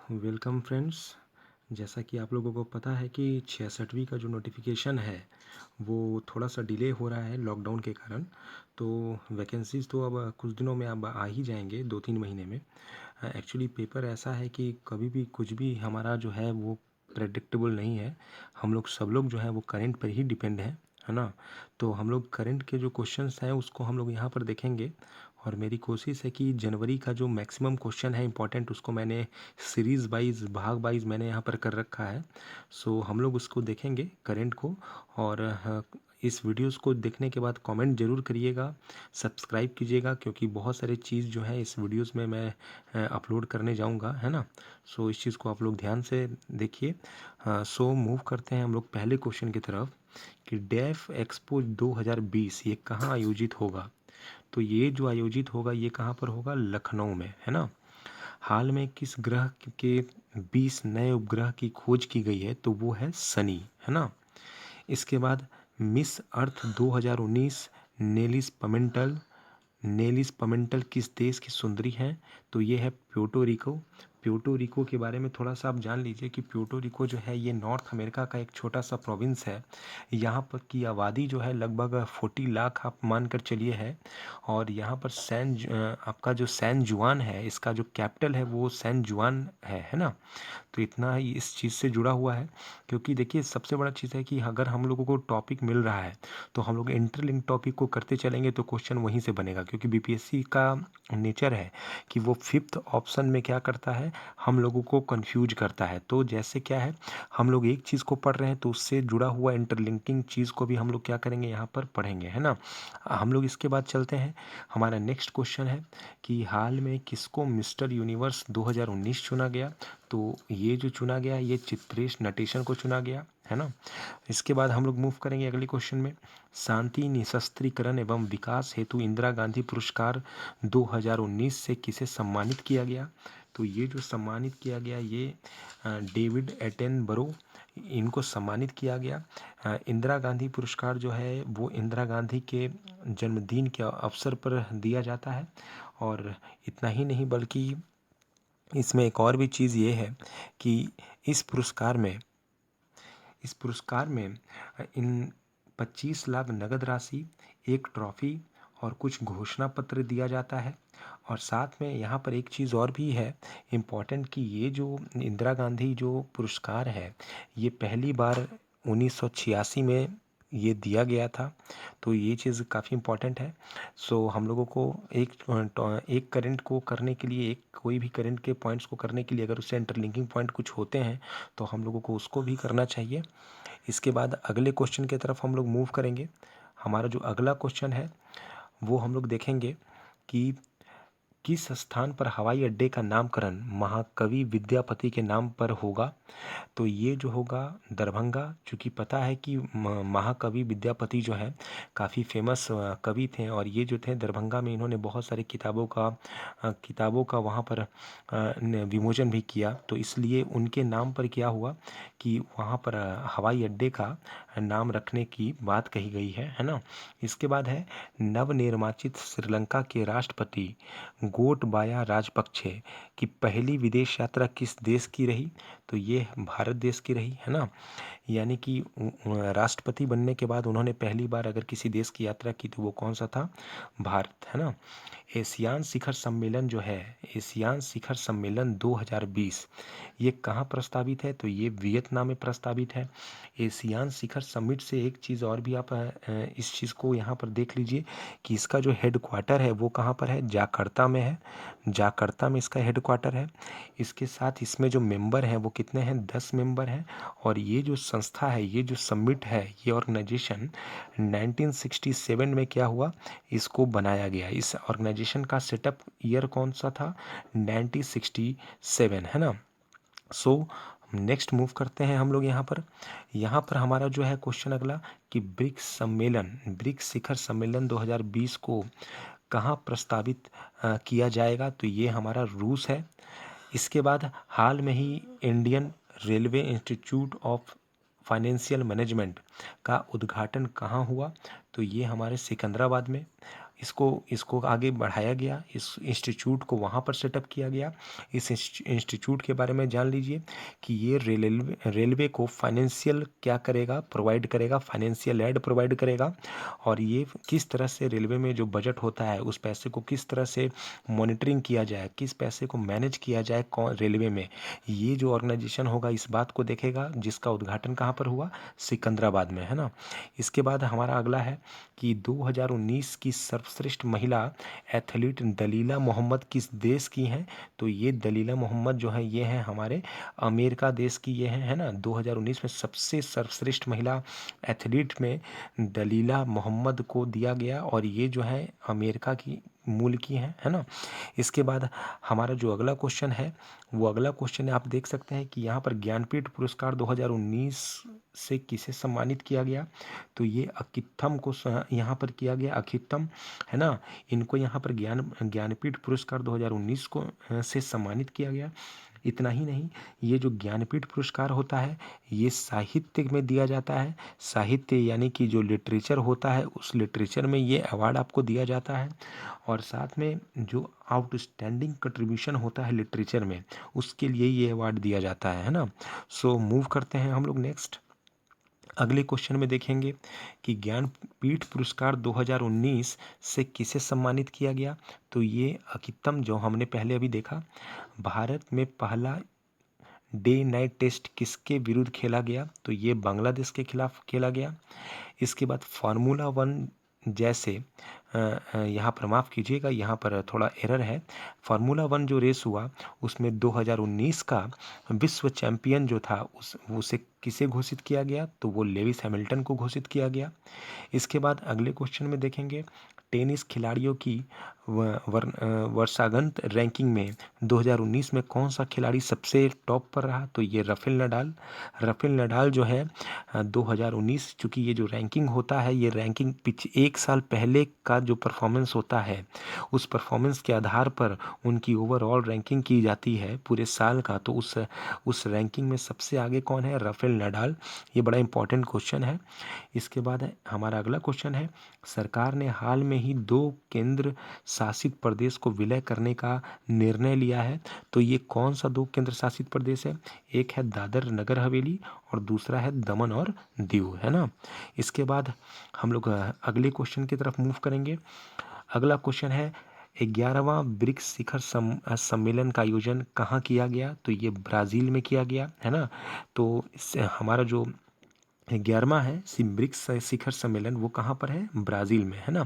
Welcome friends. जैसा कि आप लोगों को पता है कि 66वीं का जो नोटिफिकेशन है वो थोड़ा सा डिले हो रहा है लॉकडाउन के कारण। तो वैकेंसीज़ तो अब कुछ दिनों में अब आ ही जाएंगे, 2-3 महीने में। एक्चुअली पेपर ऐसा है कि कभी भी कुछ भी हमारा जो है वो प्रेडिक्टेबल नहीं है। हम लोग सब लोग जो है वो करंट पर ही डिपेंड है ना। तो हम लोग करंट के जो क्वेश्चंस हैं उसको हम लोग यहाँ पर देखेंगे। और मेरी कोशिश है कि जनवरी का जो मैक्सिमम क्वेश्चन है इंपॉर्टेंट उसको मैंने सीरीज़ वाइज भाग वाइज मैंने यहाँ पर कर रखा है। सो हम लोग उसको देखेंगे करंट को। और इस वीडियोस को देखने के बाद कमेंट ज़रूर करिएगा, सब्सक्राइब कीजिएगा, क्योंकि बहुत सारे चीज़ जो है इस वीडियोस में मैं अपलोड करने जाऊंगा, है ना। सो इस चीज़ को आप लोग ध्यान से देखिए। सो मूव करते हैं हम लोग पहले क्वेश्चन की तरफ कि डेफ एक्सपो 2020 ये कहाँ आयोजित होगा। तो ये जो आयोजित होगा ये कहाँ पर होगा, लखनऊ में, है ना। हाल में किस ग्रह के 20 नए उपग्रह की खोज की गई है, तो वो है शनि, है ना। इसके बाद मिस अर्थ 2019 नेलिस पमेंटल। नेलिस पमेंटल किस देश की सुंदरी हैं, तो ये है प्यूर्टो रिको। प्यूर्टो रिको के बारे में थोड़ा सा आप जान लीजिए कि प्यूर्टो रिको जो है ये नॉर्थ अमेरिका का एक छोटा सा प्रोविंस है। यहाँ पर की आबादी जो है लगभग 40 लाख आप मान कर चलिए है। और यहाँ पर आपका जो सैन जुआन है इसका जो कैपिटल है वो सैन जुआन है ना। तो इतना ही इस चीज़ से जुड़ा हुआ है। क्योंकि देखिए सबसे बड़ा चीज़ है कि अगर हम लोगों को टॉपिक मिल रहा है तो हम लोग इंटरलिंक टॉपिक को करते चलेंगे तो क्वेश्चन वहीं से बनेगा। क्योंकि बीपीएससी का नेचर है कि वो फिफ्थ ऑप्शन में क्या करता है, हम लोगों को कंफ्यूज करता है। तो जैसे क्या है, हम लोग एक चीज़ को पढ़ रहे हैं तो उससे जुड़ा हुआ इंटरलिंकिंग चीज़ को भी हम लोग क्या करेंगे, यहाँ पर पढ़ेंगे, है ना। हम लोग इसके बाद चलते हैं। हमारा नेक्स्ट क्वेश्चन है कि हाल में किसको मिस्टर यूनिवर्स 2019 चुना गया। तो ये जो चुना गया ये चित्रेश नटेशन को चुना गया, है ना। इसके बाद हम लोग मूव करेंगे अगले क्वेश्चन में। शांति निशस्त्रीकरण एवं विकास हेतु इंदिरा गांधी पुरस्कार 2019 से किसे सम्मानित किया गया। तो ये जो सम्मानित किया गया ये डेविड एटेनबरो, इनको सम्मानित किया गया। इंदिरा गांधी पुरस्कार जो है वो इंदिरा गांधी के जन्मदिन के अवसर पर दिया जाता है। और इतना ही नहीं बल्कि इसमें एक और भी चीज़ ये है कि इस पुरस्कार में इन 25 लाख नगद राशि, एक ट्रॉफी और कुछ घोषणा पत्र दिया जाता है। और साथ में यहाँ पर एक चीज़ और भी है इम्पॉर्टेंट कि ये जो इंदिरा गांधी जो पुरस्कार है ये पहली बार 1986 में ये दिया गया था। तो ये चीज़ काफ़ी इम्पॉर्टेंट है। सो हम लोगों को एक करंट को करने के लिए, एक कोई भी करंट के पॉइंट्स को करने के लिए अगर उससे इंटरलिंकिंग पॉइंट कुछ होते हैं तो हम लोगों को उसको भी करना चाहिए। इसके बाद अगले क्वेश्चन की तरफ हम लोग मूव करेंगे। हमारा जो अगला क्वेश्चन है वो हम लोग देखेंगे कि किस स्थान पर हवाई अड्डे का नामकरण महाकवि विद्यापति के नाम पर होगा। तो ये जो होगा दरभंगा, चूँकि पता है कि महाकवि विद्यापति जो है काफ़ी फेमस कवि थे। और ये जो थे दरभंगा में इन्होंने बहुत सारी किताबों का वहाँ पर विमोचन भी किया। तो इसलिए उनके नाम पर क्या हुआ कि वहाँ पर हवाई अड्डे का नाम रखने की बात कही गई है ना। इसके बाद है नवनिर्वाचित श्रीलंका के राष्ट्रपति गोटबाया राजपक्षे की पहली विदेश यात्रा किस देश की रही। तो ये भारत देश की रही, है ना। यानी कि राष्ट्रपति बनने के बाद उन्होंने पहली बार अगर किसी देश की यात्रा की तो वो कौन सा था, भारत, है ना। एशियान शिखर सम्मेलन जो है, एशियान शिखर सम्मेलन 2020 ये कहाँ प्रस्तावित है, तो ये वियतनाम में प्रस्तावित है। एशियान शिखर समिट से एक चीज़ और भी आप इस चीज़ को यहाँ पर देख लीजिए कि इसका जो हेड क्वार्टर है वो कहाँ पर है, जाकर्ता में है। जाकर्ता में इसका हेड क्वार्टर है। इसके साथ इसमें जो मेंबर हैं वो कितने हैं, 10 मेंबर हैं। और ये जो संस्था है, ये जो समिट है, ये ऑर्गेनाइजेशन 1967 में क्या हुआ, इसको बनाया गया। इस ऑर्गेनाइजेशन का सेटअप ईयर कौन सा था, 1967, है ना। सो नेक्स्ट मूव करते हैं हम लोग यहाँ पर हमारा जो है क्वेश्चन अगला कि ब्रिक्स शिखर सम्मेलन 2020 को कहाँ प्रस्तावित किया जाएगा। तो ये हमारा रूस है। इसके बाद हाल में ही Indian railway institute of financial management का उद्घाटन कहाँ हुआ। तो ये हमारे सिकंदराबाद में। इसको इसको आगे बढ़ाया गया, इस इंस्टीट्यूट को वहाँ पर सेटअप किया गया। इस इंस्टीट्यूट के बारे में जान लीजिए कि ये रेलवे को फाइनेंशियल क्या करेगा, प्रोवाइड करेगा, फाइनेंशियल एड प्रोवाइड करेगा। और ये किस तरह से रेलवे में जो बजट होता है उस पैसे को किस तरह से मॉनिटरिंग किया जाए, किस पैसे को मैनेज किया जाए कौन रेलवे में, ये जो ऑर्गेनाइजेशन होगा इस बात को देखेगा, जिसका उद्घाटन कहाँ पर हुआ, सिकंदराबाद में, है ना। इसके बाद हमारा अगला है कि 2019 की सर्वश्रेष्ठ महिला एथलीट दलीला मोहम्मद किस देश की हैं। तो ये दलीला मोहम्मद जो है ये हैं हमारे अमेरिका देश की, ये हैं, है ना। 2019 में सबसे सर्वश्रेष्ठ महिला एथलीट में दलीला मोहम्मद को दिया गया और ये जो है अमेरिका की मूल की हैं, है ना। इसके बाद हमारा जो अगला क्वेश्चन है वो अगला क्वेश्चन आप देख सकते हैं कि यहाँ पर ज्ञानपीठ पुरस्कार 2019 से किसे सम्मानित किया गया। तो ये अकित्थम को यहाँ पर किया गया, अकित्थम, है ना। इनको यहाँ पर ज्ञानपीठ पुरस्कार 2019 को से सम्मानित किया गया। इतना ही नहीं, ये जो ज्ञानपीठ पुरस्कार होता है ये साहित्य में दिया जाता है। साहित्य यानी कि जो लिटरेचर होता है उस लिटरेचर में ये अवार्ड आपको दिया जाता है। और साथ में जो आउटस्टैंडिंग कंट्रीब्यूशन होता है लिटरेचर में उसके लिए ये अवार्ड दिया जाता है ना। सो मूव करते हैं हम लोग नेक्स्ट अगले क्वेश्चन में देखेंगे कि ज्ञानपीठ पुरस्कार 2019 से किसे सम्मानित किया गया। तो ये अकित्तम जो हमने पहले अभी देखा। भारत में पहला डे नाइट टेस्ट किसके विरुद्ध खेला गया। तो ये बांग्लादेश के खिलाफ खेला गया। इसके बाद फार्मूला वन जैसे यहाँ पर माफ़ कीजिएगा, यहाँ पर थोड़ा एरर है। फार्मूला वन जो रेस हुआ उसमें 2019 का विश्व चैंपियन जो था उसे किसे घोषित किया गया। तो वो लेविस हैमिल्टन को घोषित किया गया। इसके बाद अगले क्वेश्चन में देखेंगे टेनिस खिलाड़ियों की वर्षागंत रैंकिंग में 2019 में कौन सा खिलाड़ी सबसे टॉप पर रहा। तो ये राफेल नडाल। राफेल नडाल जो है 2019, चूँकि ये जो रैंकिंग होता है ये रैंकिंग एक साल पहले का जो परफॉर्मेंस होता है उस परफॉर्मेंस के आधार पर उनकी ओवरऑल रैंकिंग की जाती है पूरे साल का। तो उस रैंकिंग में सबसे आगे कौन है, राफेल नडाल। ये बड़ा इंपॉर्टेंट क्वेश्चन है। इसके बाद हमारा अगला क्वेश्चन है सरकार ने हाल में ही 2 केंद्र शासित प्रदेश को विलय करने का निर्णय लिया है। तो ये कौन सा 2 केंद्र शासित प्रदेश है, एक है दादर नगर हवेली और दूसरा है दमन और दीव, है ना। इसके बाद हम लोग अगले क्वेश्चन की तरफ मूव करेंगे। अगला क्वेश्चन है 11वां ब्रिक्स शिखर सम्मेलन का आयोजन कहाँ किया गया। तो ये ब्राज़ील में किया गया, है ना। तो इससे हमारा जो 11वां है ब्रिक्स शिखर सम्मेलन वो कहाँ पर है, ब्राज़ील में, है ना।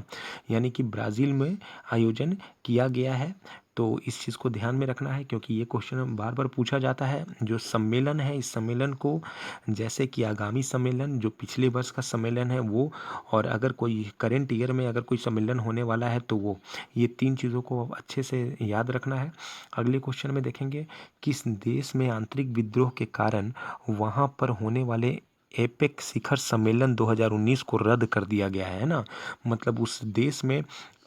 यानी कि ब्राज़ील में आयोजन किया गया है। तो इस चीज़ को ध्यान में रखना है क्योंकि ये क्वेश्चन बार बार पूछा जाता है। जो सम्मेलन है इस सम्मेलन को जैसे कि आगामी सम्मेलन जो पिछले वर्ष का सम्मेलन है वो, और अगर कोई करेंट ईयर में अगर कोई सम्मेलन होने वाला है तो वो, ये 3 चीज़ों को अच्छे से याद रखना है। अगले क्वेश्चन में देखेंगे किस देश में आंतरिक विद्रोह के कारण वहाँ पर होने वाले एपेक शिखर सम्मेलन 2019 को रद्द कर दिया गया है ना। मतलब उस देश में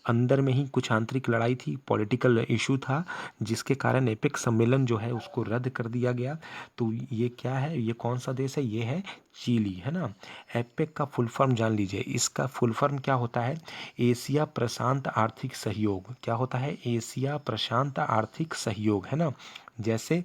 अंदर में ही कुछ आंतरिक लड़ाई थी, पॉलिटिकल इशू था जिसके कारण एपेक सम्मेलन जो है उसको रद्द कर दिया गया। तो ये क्या है, ये कौन सा देश है, ये है चिली, है ना। एपेक का फुल फॉर्म जान लीजिए, इसका फुल फॉर्म क्या होता है, एशिया प्रशांत आर्थिक सहयोग। क्या होता है, एशिया प्रशांत आर्थिक सहयोग, है ना। जैसे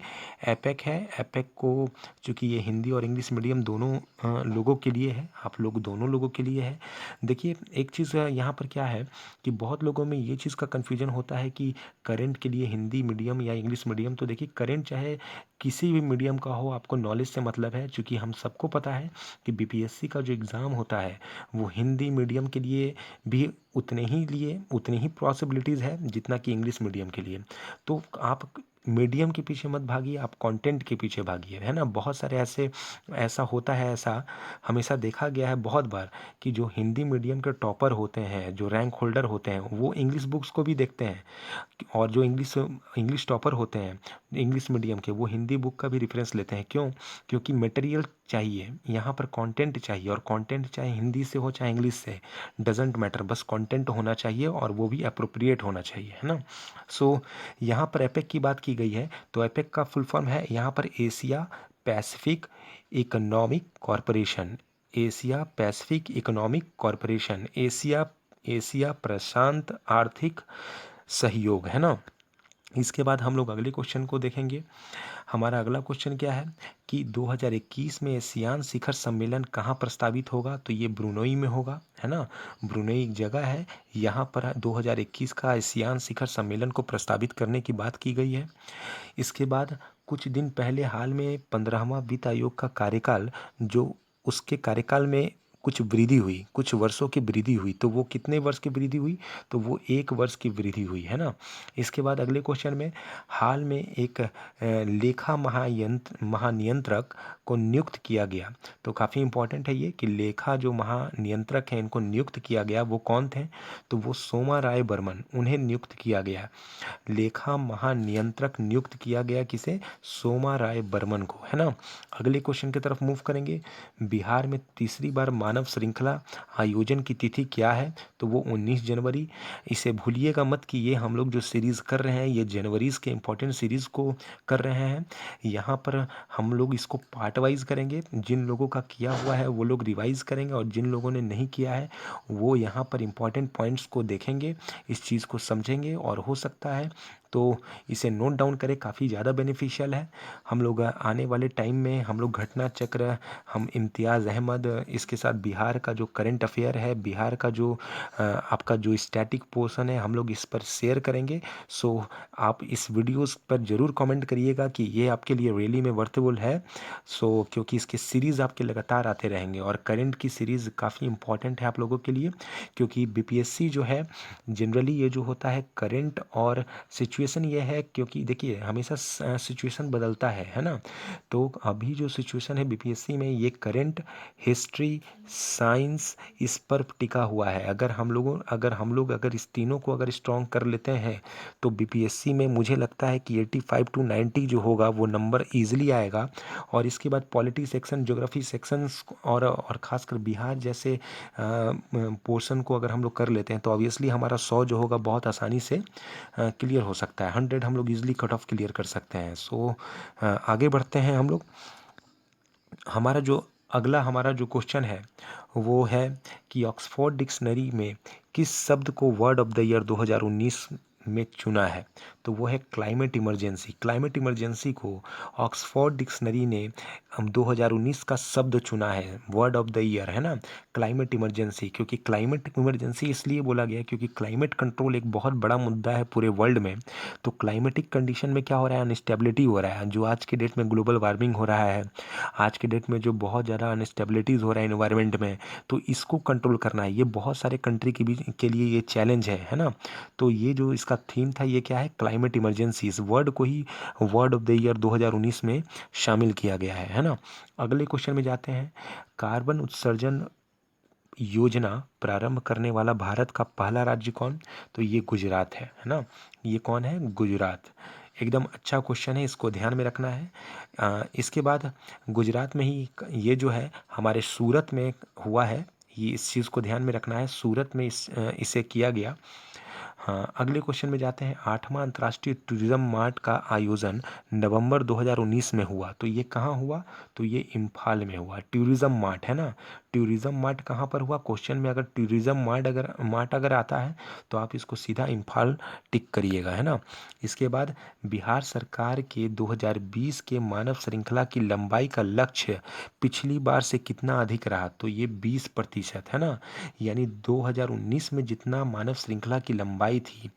एपेक है, एपेक को चूँकि ये हिंदी और इंग्लिश मीडियम दोनों लोगों के लिए है, आप लोग दोनों लोगों के लिए है। देखिए एक चीज़ यहाँ पर क्या है कि बहुत लोगों में ये चीज़ का कन्फ्यूजन होता है कि करेंट के लिए हिंदी मीडियम या इंग्लिश मीडियम। तो देखिए करेंट चाहे किसी भी मीडियम का हो, आपको नॉलेज से मतलब है। चूँकि हम सबको पता है कि बीपीएससी का जो एग्ज़ाम होता है वो हिंदी मीडियम के लिए भी उतनी ही पॉसिबिलिटीज़ है जितना कि इंग्लिश मीडियम के लिए। तो आप मीडियम के पीछे मत भागिए, आप कंटेंट के पीछे भागिए, है ना। बहुत सारे ऐसा होता है, ऐसा हमेशा देखा गया है बहुत बार कि जो हिंदी मीडियम के टॉपर होते हैं, जो रैंक होल्डर होते हैं, वो इंग्लिश बुक्स को भी देखते हैं। और जो इंग्लिश टॉपर होते हैं इंग्लिश मीडियम के, वो हिंदी बुक का भी रेफरेंस लेते हैं। क्यों, क्योंकि मटेरियल चाहिए, यहाँ पर कंटेंट चाहिए। और कंटेंट चाहे हिंदी से हो चाहे इंग्लिश से, डजेंट मैटर, बस कंटेंट होना चाहिए और वो भी अप्रोप्रिएट होना चाहिए, है ना। सो यहाँ पर एपेक की बात की गई है तो एपेक का फुल फॉर्म है यहाँ पर Asia Pacific economic corporation. Asia Pacific economic corporation, Asia Asia प्रशांत आर्थिक सहयोग, है ना। इसके बाद हम लोग अगले क्वेश्चन को देखेंगे। हमारा अगला क्वेश्चन क्या है कि 2021 में एशियान शिखर सम्मेलन कहाँ प्रस्तावित होगा, तो ये ब्रुनई में होगा, है ना। ब्रुनई एक जगह है, यहाँ पर 2021 का एशियान शिखर सम्मेलन को प्रस्तावित करने की बात की गई है। इसके बाद कुछ दिन पहले हाल में 15वां वित्त आयोग का कार्यकाल, जो उसके कार्यकाल में कुछ वृद्धि हुई, कुछ वर्षों की वृद्धि हुई, तो वो कितने वर्ष की वृद्धि हुई, तो वो 1 वर्ष की वृद्धि हुई, है ना। इसके बाद अगले क्वेश्चन में हाल में एक लेखा महानियंत्रक को नियुक्त किया गया, तो काफ़ी इंपॉर्टेंट है ये कि लेखा जो महानियंत्रक हैं इनको नियुक्त किया गया, वो कौन थे, तो वो सोमा राय बर्मन, उन्हें नियुक्त किया गया। लेखा महानियंत्रक नियुक्त किया गया किसे, सोमा राय बर्मन को, है ना। अगले क्वेश्चन की तरफ मूव करेंगे। बिहार में तीसरी बार मानव श्रृंखला आयोजन की तिथि क्या है, तो वो 19 जनवरी। इसे भूलिएगा मत कि ये हम लोग जो सीरीज़ कर रहे हैं ये जनवरीज के इंपॉर्टेंट सीरीज़ को कर रहे हैं। यहाँ पर हम लोग इसको पार्ट वाइज करेंगे, जिन लोगों का किया हुआ है वो लोग रिवाइज करेंगे और जिन लोगों ने नहीं किया है वो यहाँ पर इंपॉर्टेंट पॉइंट्स को देखेंगे, इस चीज़ को समझेंगे और हो सकता है तो इसे नोट डाउन करें, काफ़ी ज़्यादा बेनिफिशियल है। हम लोग आने वाले टाइम में हम लोग घटना चक्र, हम इम्तियाज़ अहमद, इसके साथ बिहार का जो करंट अफेयर है, बिहार का जो आपका जो स्टैटिक पोर्शन है, हम लोग इस पर शेयर करेंगे। सो आप इस वीडियोस पर ज़रूर कमेंट करिएगा कि ये आपके लिए रियली में वर्थेबल है। सो क्योंकि इसके सीरीज़ आपके लगातार आते रहेंगे और करंट की सीरीज़ काफ़ी इंपॉर्टेंट है आप लोगों के लिए, क्योंकि बीपीएससी जो है जनरली ये जो होता है करंट और सिचुएशन ये है, क्योंकि देखिए हमेशा सिचुएशन बदलता है ना। तो अभी जो सिचुएशन है बीपीएससी में ये करंट, हिस्ट्री, साइंस, इस पर टिका हुआ है। अगर हम लोग अगर इस तीनों को अगर स्ट्रॉन्ग कर लेते हैं तो बीपीएससी में मुझे लगता है कि 85 to 90 जो होगा वो नंबर ईजिली आएगा। और इसके बाद पॉलिटी सेक्शन, ज्योग्राफी सेक्शंस और ख़ासकर बिहार जैसे पोर्शन को अगर हम लोग कर लेते हैं तो ऑब्वियसली हमारा 100 जो होगा बहुत आसानी से क्लियर हो सकता है। 100 हम लोग इजीली कट ऑफ क्लियर कर सकते हैं। सो आगे बढ़ते हैं हम लोग। हमारा जो क्वेश्चन है वो है कि ऑक्सफोर्ड डिक्शनरी में किस शब्द को वर्ड ऑफ द ईयर 2019 में चुना है, तो वो है क्लाइमेट इमरजेंसी। क्लाइमेट इमरजेंसी को ऑक्सफोर्ड डिक्शनरी ने 2019 का शब्द चुना है, वर्ड ऑफ द ईयर, है ना, क्लाइमेट इमरजेंसी। क्योंकि क्लाइमेट इमरजेंसी इसलिए बोला गया क्योंकि क्लाइमेट कंट्रोल एक बहुत बड़ा मुद्दा है पूरे वर्ल्ड में। तो क्लाइमेटिक कंडीशन में क्या हो रहा है, अनस्टेबिलिटी हो रहा है, जो आज के डेट में ग्लोबल वार्मिंग हो रहा है, आज के डेट में जो बहुत ज़्यादा अनस्टेबिलिटीज़ हो रहा है इन्वायरमेंट में, तो इसको कंट्रोल करना है। ये बहुत सारे कंट्री के लिए ये चैलेंज है ना। तो ये जो इसका थीम था ये क्या है, क्लाइमेट इमरजेंसी। इस वर्ड को ही वर्ड ऑफ द ईयर 2019 में शामिल किया गया है ना। अगले क्वेश्चन में जाते हैं। कार्बन उत्सर्जन योजना प्रारंभ करने वाला भारत का पहला राज्य कौन, तो ये गुजरात है ना। ये कौन है, गुजरात। एकदम अच्छा क्वेश्चन है, इसको ध्यान में रखना है। इसके बाद गुजरात में ही ये जो है हमारे सूरत में हुआ है, ये इस चीज़ को ध्यान में रखना है, सूरत में इसे किया गया। हाँ, अगले क्वेश्चन में जाते हैं। 8वां अंतर्राष्ट्रीय टूरिज्म मार्ट का आयोजन नवंबर 2019 में हुआ, तो ये कहाँ हुआ, तो ये इम्फाल में हुआ। टूरिज्म मार्ट है ना, टूरिज्म मार्ट कहाँ पर हुआ, क्वेश्चन में अगर टूरिज्म मार्ट अगर आता है तो आप इसको सीधा इम्फाल टिक करिएगा, है ना। इसके बाद बिहार सरकार के 2020 के मानव श्रृंखला की लंबाई का लक्ष्य पिछली बार से कितना अधिक रहा, तो ये 20% है ना। यानी 2019 में जितना मानव श्रृंखला की लंबाई थी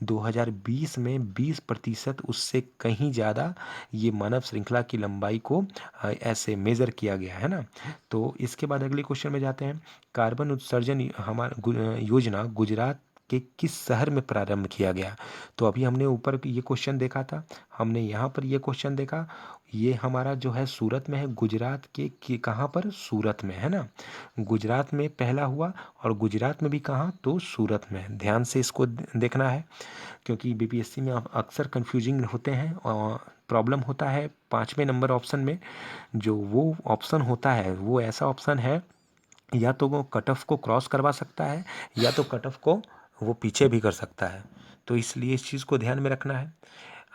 2020 में 20% उससे कहीं ज़्यादा ये मानव श्रृंखला की लंबाई को ऐसे मेज़र किया गया है ना। तो इसके बाद अगले क्वेश्चन में जाते हैं। कार्बन उत्सर्जन योजना गुजरात के किस शहर में प्रारंभ किया गया, तो अभी हमने ऊपर ये क्वेश्चन देखा था, हमने यहाँ पर ये क्वेश्चन देखा, ये हमारा जो है सूरत में है। गुजरात के कहाँ पर, सूरत में, है ना। गुजरात में पहला हुआ और गुजरात में भी कहाँ, तो सूरत में। ध्यान से इसको देखना है क्योंकि बीपीएससी में अक्सर कंफ्यूजिंग होते हैं और प्रॉब्लम होता है 5वें नंबर ऑप्शन में। जो वो ऑप्शन होता है वो ऐसा ऑप्शन है या तो वो कट ऑफ को क्रॉस करवा सकता है या तो कट ऑफ को वो पीछे भी कर सकता है, तो इसलिए इस चीज़ को ध्यान में रखना है।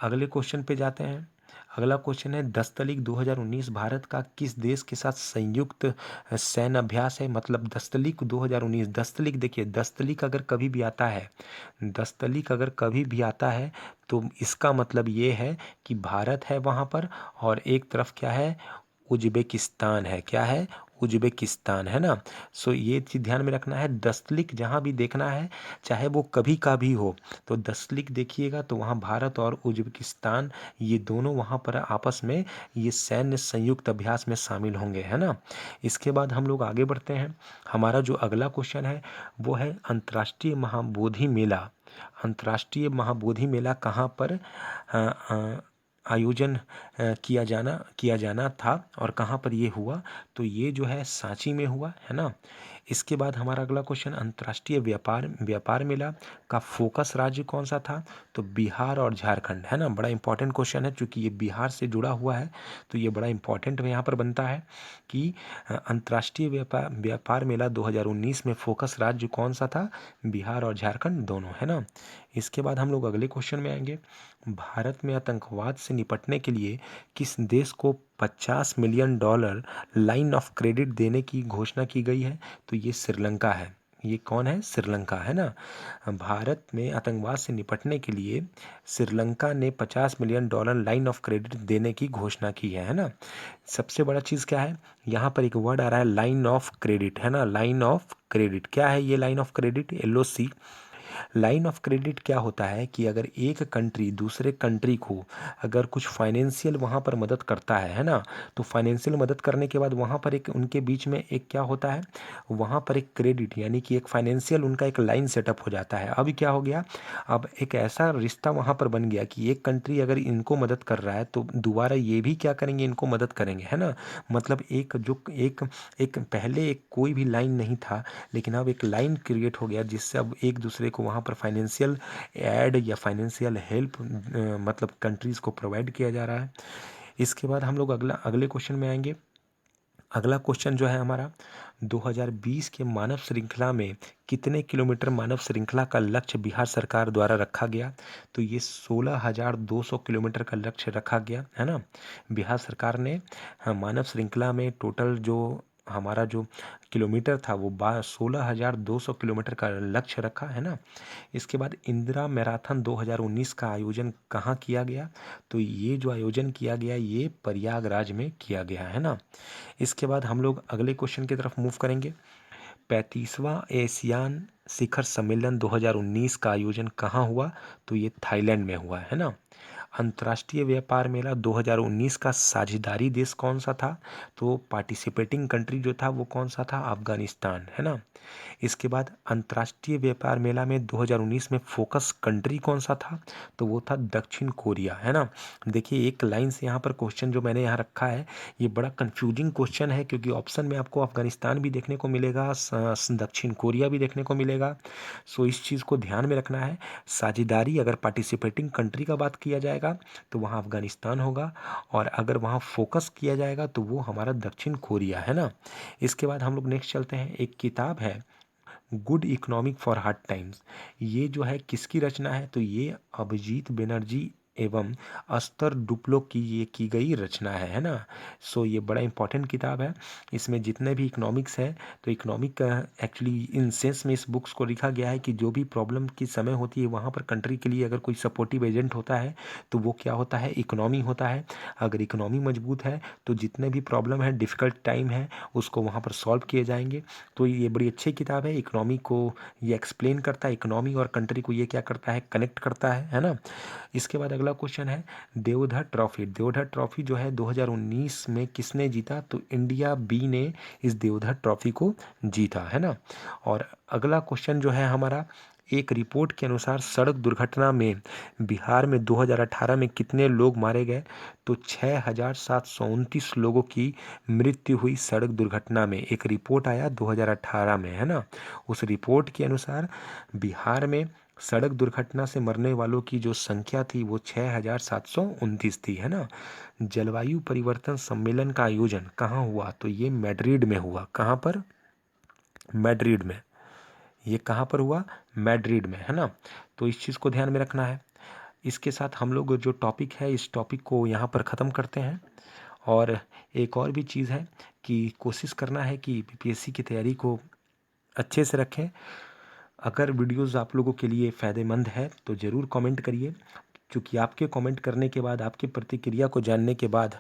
अगले क्वेश्चन पे जाते हैं। अगला क्वेश्चन है 10 तारीख 2019 भारत का किस देश के साथ संयुक्त सैन्य अभ्यास है। मतलब 10 तारीख 2019, 10 तारीख देखिए, 10 तारीख अगर कभी भी आता है, 10 तारीख अगर कभी भी आता है तो इसका मतलब ये है कि भारत है वहाँ पर, और एक तरफ क्या है, उज्बेकिस्तान है। क्या है, उज्बेकिस्तान है ना। सो ये चीज़ ध्यान में रखना है। 10 तारीख जहाँ भी देखना है, चाहे वो कभी का भी हो, तो 10 तारीख देखिएगा तो वहाँ भारत और उज्बेकिस्तान ये दोनों वहाँ पर आपस में ये सैन्य संयुक्त अभ्यास में शामिल होंगे, है ना। इसके बाद हम लोग आगे बढ़ते हैं। हमारा जो अगला क्वेश्चन है वो है अंतर्राष्ट्रीय महाबोधि मेला। अंतर्राष्ट्रीय महाबोधि मेला कहाँ पर आयोजन किया जाना था और कहाँ पर ये हुआ। तो ये जो है सांची में हुआ, है ना। इसके बाद हमारा अगला क्वेश्चन, अंतर्राष्ट्रीय व्यापार मेला का फोकस राज्य कौन सा था। तो बिहार और झारखंड, है ना। बड़ा इंपॉर्टेंट क्वेश्चन है क्योंकि ये बिहार से जुड़ा हुआ है, तो ये बड़ा इंपॉर्टेंट यहाँ पर बनता है कि अंतर्राष्ट्रीय व्यापार मेला 2019 में फोकस राज्य कौन सा था। बिहार और झारखंड दोनों, है ना। इसके बाद हम लोग अगले क्वेश्चन में आएंगे। भारत में आतंकवाद से निपटने के लिए किस देश को $50 मिलियन लाइन ऑफ क्रेडिट देने की घोषणा की गई है। तो ये श्रीलंका है। ये कौन है, श्रीलंका, है ना। भारत में आतंकवाद से निपटने के लिए श्रीलंका ने $50 मिलियन लाइन ऑफ क्रेडिट देने की घोषणा की है ना। सबसे बड़ा चीज़ क्या है, यहाँ पर एक वर्ड आ रहा है लाइन ऑफ क्रेडिट, है ना। लाइन ऑफ क्रेडिट क्या है, ये line of credit, LOC। Line of credit क्या होता है कि अगर एक कंट्री दूसरे कंट्री को अगर कुछ फाइनेंशियल वहाँ पर मदद करता है ना, तो फाइनेंशियल मदद करने के बाद वहाँ पर एक उनके बीच में एक क्या होता है, वहाँ पर एक क्रेडिट यानी कि एक फाइनेंशियल उनका एक लाइन सेटअप हो जाता है। अभी क्या हो गया, अब एक ऐसा रिश्ता वहाँ पर बन गया कि एक कंट्री अगर इनको मदद कर रहा है तो दोबारा ये भी क्या करेंगे, इनको मदद करेंगे, है ना। मतलब एक जो एक एक पहले एक कोई भी लाइन नहीं था, लेकिन अब एक लाइन क्रिएट हो गया जिससे अब एक दूसरे को वहाँ पर फाइनेंशियल एड या फाइनेंशियल हेल्प मतलब कंट्रीज़ को प्रोवाइड किया जा रहा है। इसके बाद हम लोग अगले क्वेश्चन में आएंगे। अगला क्वेश्चन जो है हमारा, 2020 के मानव श्रृंखला में कितने किलोमीटर मानव श्रृंखला का लक्ष्य बिहार सरकार द्वारा रखा गया। तो ये 16,200 किलोमीटर का लक्ष्य रखा गया, है ना। बिहार सरकार ने मानव श्रृंखला में टोटल जो हमारा जो किलोमीटर था वो 16,200 किलोमीटर का लक्ष्य रखा, है ना। इसके बाद इंदिरा मैराथन 2019 का आयोजन कहाँ किया गया। तो ये जो आयोजन किया गया ये प्रयागराज में किया गया, है ना। इसके बाद हम लोग अगले क्वेश्चन की तरफ मूव करेंगे। 35वां एशियान शिखर सम्मेलन 2019 का आयोजन कहाँ हुआ। तो ये थाईलैंड में हुआ, है ना। अंतर्राष्ट्रीय व्यापार मेला 2019 का साझेदारी देश कौन सा था। तो पार्टिसिपेटिंग कंट्री जो था वो कौन सा था, अफगानिस्तान, है ना। इसके बाद अंतर्राष्ट्रीय व्यापार मेला में 2019 में फोकस कंट्री कौन सा था। तो वो था दक्षिण कोरिया, है ना। देखिए एक लाइन से यहाँ पर क्वेश्चन जो मैंने यहाँ रखा है ये बड़ा कंफ्यूजिंग क्वेश्चन है, क्योंकि ऑप्शन में आपको अफगानिस्तान भी देखने को मिलेगा, दक्षिण कोरिया भी देखने को मिलेगा। सो इस चीज़ को ध्यान में रखना है। साझेदारी अगर पार्टिसिपेटिंग कंट्री का बात किया जाएगा तो वहाँ अफगानिस्तान होगा, और अगर वहाँ फोकस किया जाएगा तो वो हमारा दक्षिण कोरिया, है ना। इसके बाद हम लोग नेक्स्ट चलते हैं। एक किताब है good economic for hard times, ये जो है किसकी रचना है। तो ये अभिजीत बनर्जी एवं अस्तर डुप्लो की ये की गई रचना है ना। सो ये बड़ा इंपॉर्टेंट किताब है। इसमें जितने भी इकोनॉमिक्स है, तो इकोनॉमिक का एक्चुअली इन सेंस में इस बुक्स को लिखा गया है कि जो भी प्रॉब्लम की समय होती है वहाँ पर कंट्री के लिए अगर कोई सपोर्टिव एजेंट होता है तो वो क्या होता है, इकोनॉमी होता है। अगर इकोनॉमी मजबूत है तो जितने भी प्रॉब्लम है, डिफ़िकल्ट टाइम है, उसको वहाँ पर सॉल्व किए जाएंगे। तो ये बड़ी अच्छी किताब है। इकोनॉमी को ये एक्सप्लेन करता है, इकोनॉमी और कंट्री को ये क्या करता है, कनेक्ट करता है ना। इसके बाद अगला क्वेश्चन है देवधर ट्रॉफी। देवधर ट्रॉफी जो है 2019 में किसने जीता। तो इंडिया बी ने इस देवधर ट्रॉफी को जीता, है ना। और अगला क्वेश्चन जो है हमारा, एक रिपोर्ट के अनुसार सड़क दुर्घटना में बिहार में 2018 में कितने लोग मारे गए। तो 6,729 लोगों की मृत्यु हुई सड़क दुर्घटना में। एक रिपोर्ट आया 2018 में, है ना। उस रिपोर्ट के अनुसार बिहार में सड़क दुर्घटना से मरने वालों की जो संख्या थी वो 6,729 थी, है ना। जलवायु परिवर्तन सम्मेलन का आयोजन कहाँ हुआ। तो ये मैड्रिड में हुआ। कहाँ पर, मैड्रिड में। ये कहाँ पर हुआ, मैड्रिड में, है ना। तो इस चीज़ को ध्यान में रखना है। इसके साथ हम लोग जो टॉपिक है इस टॉपिक को यहाँ पर ख़त्म करते हैं। और एक और भी चीज़ है कि कोशिश करना है कि बीपीएससी की तैयारी को अच्छे से रखें। अगर वीडियोस आप लोगों के लिए फ़ायदेमंद है तो ज़रूर कमेंट करिए, क्योंकि आपके कमेंट करने के बाद, आपकी प्रतिक्रिया को जानने के बाद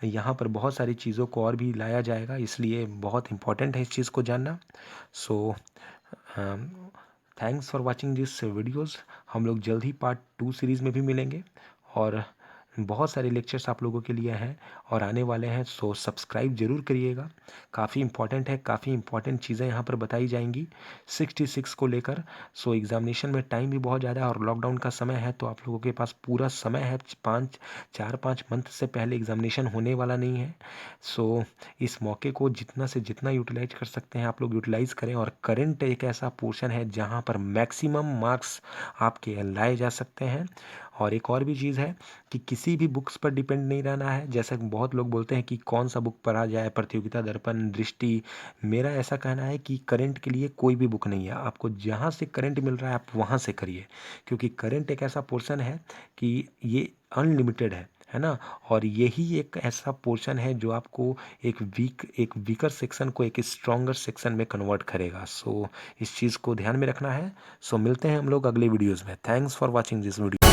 यहाँ पर बहुत सारी चीज़ों को और भी लाया जाएगा, इसलिए बहुत इम्पोर्टेंट है इस चीज़ को जानना। So thanks for watching this videos. हम लोग जल्द ही पार्ट 2 सीरीज़ में भी मिलेंगे और बहुत सारे लेक्चर्स आप लोगों के लिए हैं और आने वाले हैं। सो सब्सक्राइब ज़रूर करिएगा, काफ़ी इंपॉर्टेंट है, काफ़ी इंपॉर्टेंट चीज़ें यहाँ पर बताई जाएंगी 66 को लेकर। सो एग्ज़ामिनेशन में टाइम भी बहुत ज़्यादा है और लॉकडाउन का समय है, तो आप लोगों के पास पूरा समय है। 4-5 मंथ से पहले एग्ज़ामिनेशन होने वाला नहीं है। सो इस मौके को जितना से जितना यूटिलाइज कर सकते हैं आप लोग यूटिलाइज़ करें। और करंट एक ऐसा पोर्शन है जहाँ पर मैक्सिमम मार्क्स आपके लाए जा सकते हैं। और एक और भी चीज़ है कि किसी भी बुक्स पर डिपेंड नहीं रहना है। जैसा कि बहुत लोग बोलते हैं कि कौन सा बुक पढ़ा जाए, प्रतियोगिता दर्पण, दृष्टि। मेरा ऐसा कहना है कि करंट के लिए कोई भी बुक नहीं है, आपको जहाँ से करंट मिल रहा है आप वहाँ से करिए, क्योंकि करंट एक ऐसा पोर्शन है कि ये अनलिमिटेड है ना। और यही एक ऐसा पोर्शन है जो आपको एक वीकर सेक्शन को एक स्ट्रॉन्गर सेक्शन में कन्वर्ट करेगा। सो इस चीज़ को ध्यान में रखना है। सो मिलते हैं हम लोग अगले वीडियोज़ में। Thanks for watching this video.